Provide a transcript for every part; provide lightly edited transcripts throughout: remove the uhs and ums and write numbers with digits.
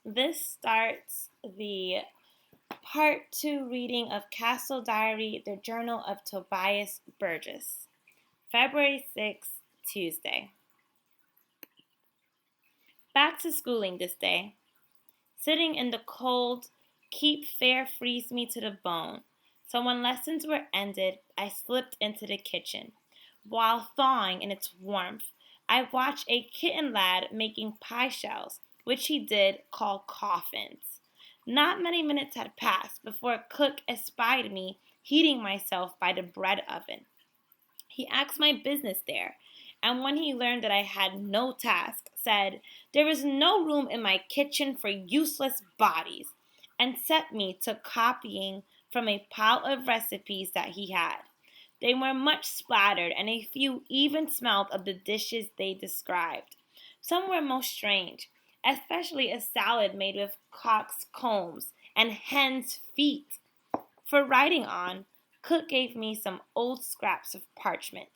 This starts the part 2 reading of Castle Diary, the Journal of Tobias Burgess. February 6th, Tuesday. Back to schooling this day. Sitting in the cold, keep fair freeze me to the bone. So when lessons were ended, I slipped into the kitchen. While thawing in its warmth, I watched a kitten lad making pie shells, which he did call coffins. Not many minutes had passed before cook espied me heating myself by the bread oven. He asked my business there, and when he learned that I had no task, said, "There is no room in my kitchen for useless bodies," and set me to copying from a pile of recipes that he had. They were much splattered, and a few even smelled of the dishes they described. Some were most strange, especially a salad made with cock's combs and hen's feet. For writing on, cook gave me some old scraps of parchment.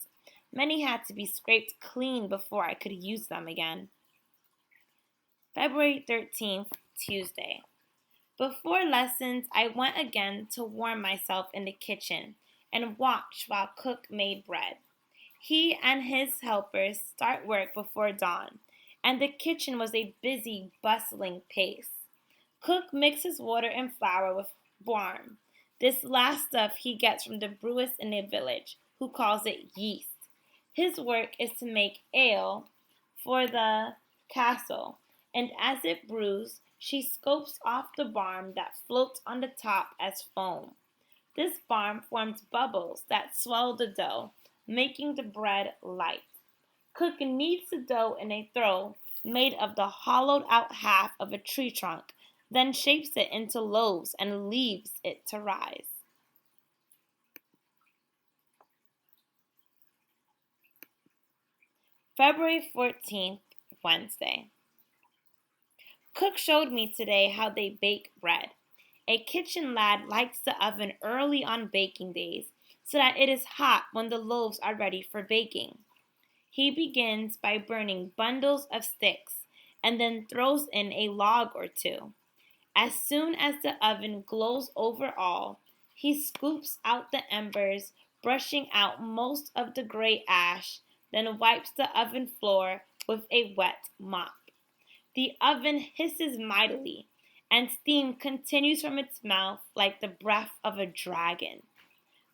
Many had to be scraped clean before I could use them again. February 13th, Tuesday. Before lessons, I went again to warm myself in the kitchen and watched while cook made bread. He and his helpers start work before dawn, and the kitchen was a busy, bustling pace. Cook mixes water and flour with barm. This last stuff he gets from the brewist in the village, who calls it yeast. His work is to make ale for the castle, and as it brews, she scopes off the barm that floats on the top as foam. This barm forms bubbles that swell the dough, making the bread light. Cook kneads the dough in a throw made of the hollowed out half of a tree trunk, then shapes it into loaves and leaves it to rise. February 14th, Wednesday. Cook showed me today how they bake bread. A kitchen lad lights the oven early on baking days so that it is hot when the loaves are ready for baking. He begins by burning bundles of sticks and then throws in a log or two. As soon as the oven glows over all, he scoops out the embers, brushing out most of the gray ash, then wipes the oven floor with a wet mop. The oven hisses mightily, and steam continues from its mouth like the breath of a dragon.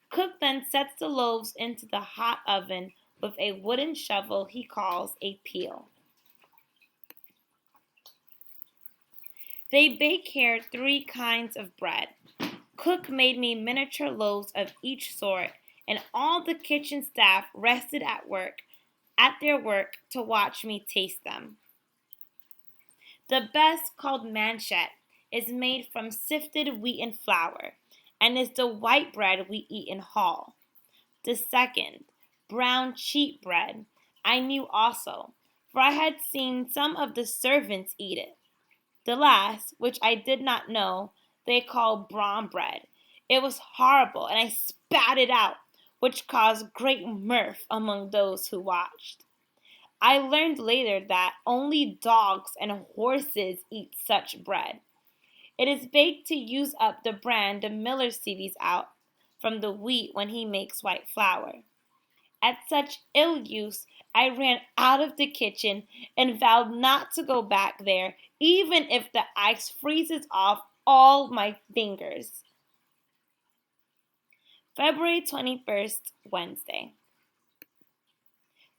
Cook then sets the loaves into the hot oven with a wooden shovel he calls a peel. They bake here 3 kinds of bread. Cook made me miniature loaves of each sort, and all the kitchen staff rested at their work to watch me taste them. The best, called manchet, is made from sifted wheaten flour, and is the white bread we eat in Hall. The second, brown cheap bread, I knew also, for I had seen some of the servants eat it. The last, which I did not know, they call brown bread. It was horrible, and I spat it out, which caused great mirth among those who watched. I learned later that only dogs and horses eat such bread. It is baked to use up the bran the miller sieves out from the wheat when he makes white flour. At such ill use, I ran out of the kitchen and vowed not to go back there, even if the ice freezes off all my fingers. February 21st, Wednesday.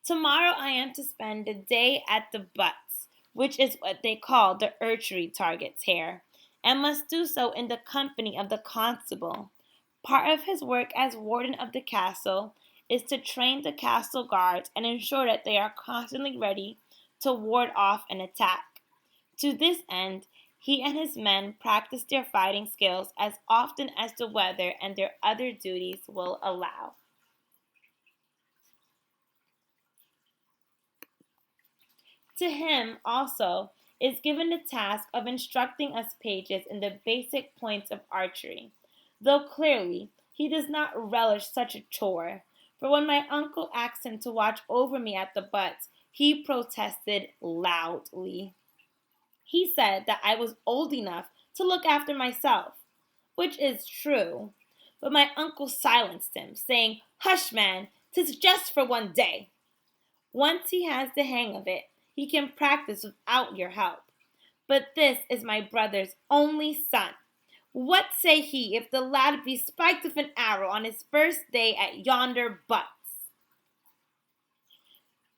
Tomorrow I am to spend the day at the butts, which is what they call the archery targets here, and must do so in the company of the constable. Part of his work as warden of the castle is to train the castle guards and ensure that they are constantly ready to ward off an attack. To this end, he and his men practice their fighting skills as often as the weather and their other duties will allow. To him, also, is given the task of instructing us pages in the basic points of archery, though clearly he does not relish such a chore, for when my uncle asked him to watch over me at the butts, he protested loudly. He said that I was old enough to look after myself, which is true. But my uncle silenced him, saying, "Hush, man, 'tis just for one day. Once he has the hang of it, he can practice without your help. But this is my brother's only son. What say he if the lad be spiked with an arrow on his first day at yonder butts?"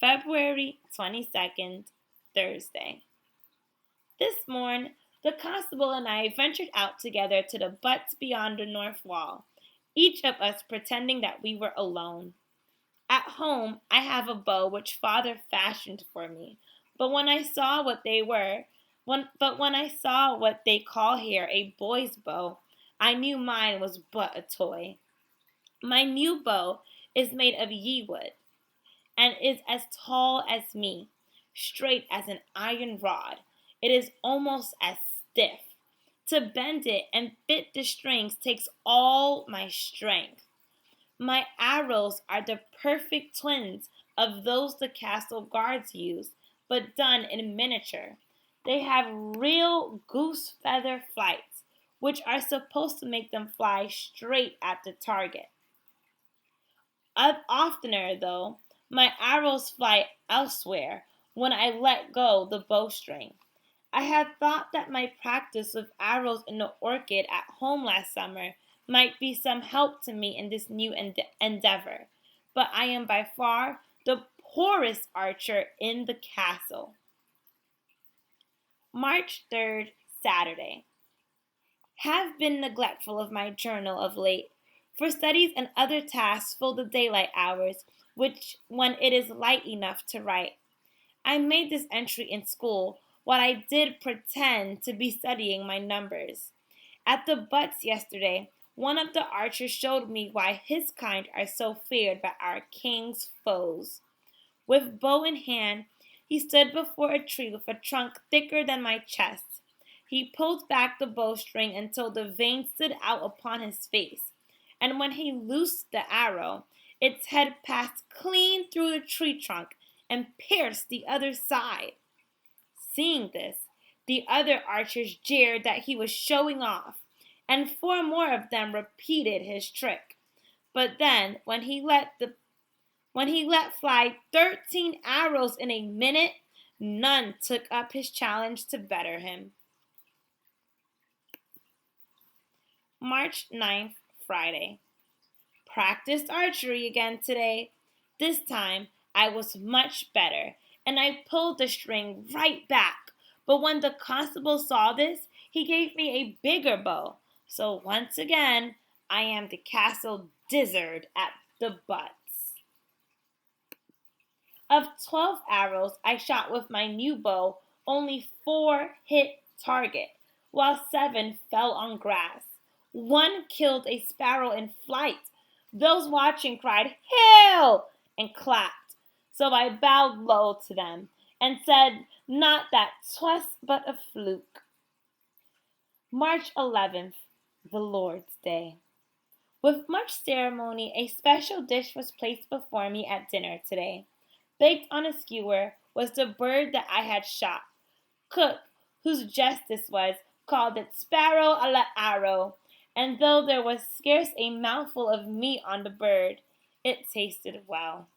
February 22nd, Thursday. This morn, the constable and I ventured out together to the butts beyond the north wall, each of us pretending that we were alone. At home, I have a bow which father fashioned for me, but when I saw what they were, when I saw what they call here a boy's bow, I knew mine was but a toy. My new bow is made of yew wood, and is as tall as me, straight as an iron rod. It is almost as stiff. To bend it and fit the strings takes all my strength. My arrows are the perfect twins of those the castle guards use, but done in miniature. They have real goose feather flights, which are supposed to make them fly straight at the target. Oftener, though, my arrows fly elsewhere when I let go the bowstring. I had thought that my practice with arrows in the orchard at home last summer might be some help to me in this new endeavor, but I am by far the poorest archer in the castle. March 3rd, Saturday. Have been neglectful of my journal of late, for studies and other tasks fill the daylight hours, which when it is light enough to write. I made this entry in school while I did pretend to be studying my numbers. At the butts yesterday, one of the archers showed me why his kind are so feared by our king's foes. With bow in hand, he stood before a tree with a trunk thicker than my chest. He pulled back the bowstring until the vein stood out upon his face, and when he loosed the arrow, its head passed clean through the tree trunk and pierced the other side. Seeing this, the other archers jeered that he was showing off, and four more of them repeated his trick. But then, when he let fly 13 arrows in a minute, none took up his challenge to better him. March 9th, Friday. Practiced archery again today. This time I was much better, and I pulled the string right back. But when the constable saw this, he gave me a bigger bow. So once again, I am the castle dizzard at the butts. Of 12 arrows I shot with my new bow, only 4 hit target, while 7 fell on grass. One killed a sparrow in flight. Those watching cried, "Hail!" and clapped. So I bowed low to them and said, "Not that 'twas but a fluke." March 11th, the Lord's Day. With much ceremony, a special dish was placed before me at dinner today. Baked on a skewer was the bird that I had shot. Cook, whose justice was, called it sparrow a la arrow, and though there was scarce a mouthful of meat on the bird, it tasted well.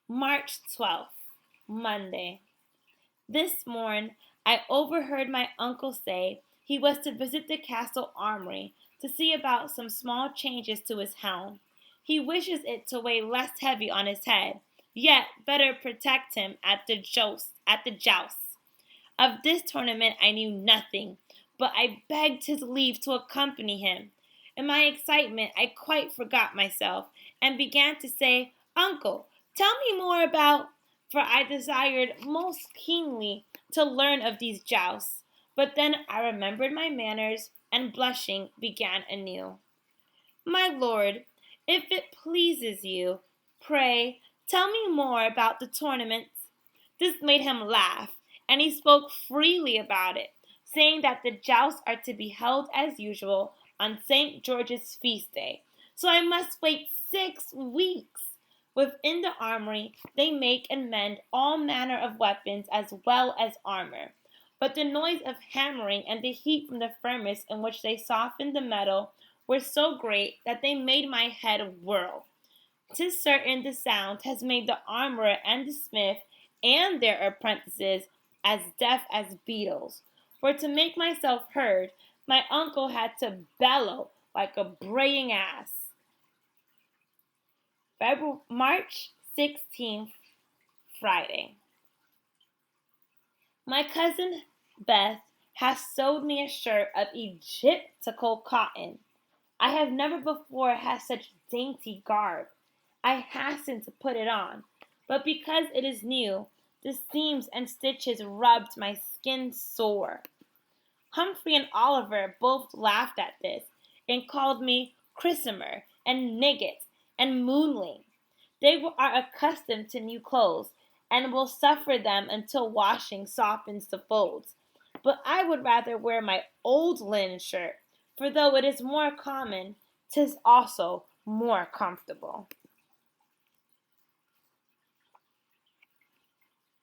March 12th, Monday. This morn I overheard my uncle say he was to visit the castle armory to see about some small changes to his helm. He wishes it to weigh less heavy on his head, yet better protect him at the jousts. Of this tournament I knew nothing, but I begged his leave to accompany him. In my excitement I quite forgot myself, and began to say, "Uncle, tell me more about," for I desired most keenly to learn of these jousts. But then I remembered my manners, and blushing began anew. "My lord, if it pleases you, pray tell me more about the tournaments." This made him laugh, and he spoke freely about it, saying that the jousts are to be held as usual on St. George's feast day, so I must wait 6 weeks. Within the armory, they make and mend all manner of weapons as well as armor. But the noise of hammering and the heat from the furnace in which they softened the metal were so great that they made my head whirl. 'Tis certain the sound has made the armorer and the smith and their apprentices as deaf as beetles. For to make myself heard, my uncle had to bellow like a braying ass. February, March 16th, Friday. My cousin Beth has sewed me a shirt of Egyptical cotton. I have never before had such dainty garb. I hastened to put it on, but because it is new, the seams and stitches rubbed my skin sore. Humphrey and Oliver both laughed at this and called me chrisomer and nigget and moonling. They are accustomed to new clothes and will suffer them until washing softens the folds. But I would rather wear my old linen shirt, for though it is more common, 'tis also more comfortable.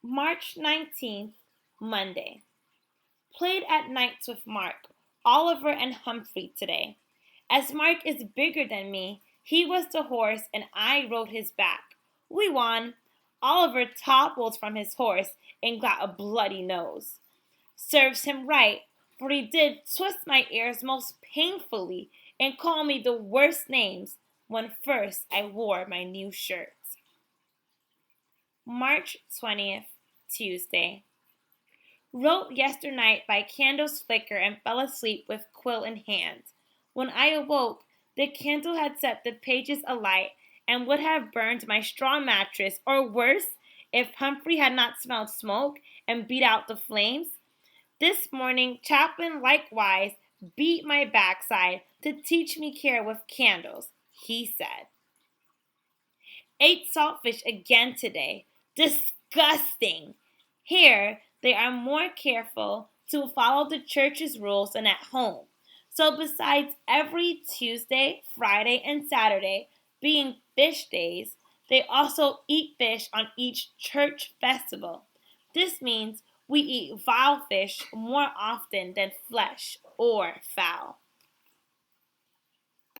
March 19th, Monday. Played at nights with Mark, Oliver, and Humphrey today. As Mark is bigger than me, he was the horse and I rode his back. We won. Oliver toppled from his horse and got a bloody nose. Serves him right, for he did twist my ears most painfully and call me the worst names when first I wore my new shirt. March 20th, Tuesday. Wrote yesternight by candle's flicker and fell asleep with quill in hand. When I awoke, the candle had set the pages alight and would have burned my straw mattress, or worse, if Humphrey had not smelled smoke and beat out the flames. This morning, Chaplain likewise beat my backside to teach me care with candles, he said. Ate saltfish again today. Disgusting! Here, they are more careful to follow the church's rules than at home. So besides every Tuesday, Friday, and Saturday being fish days, they also eat fish on each church festival. This means we eat vile fish more often than flesh or fowl.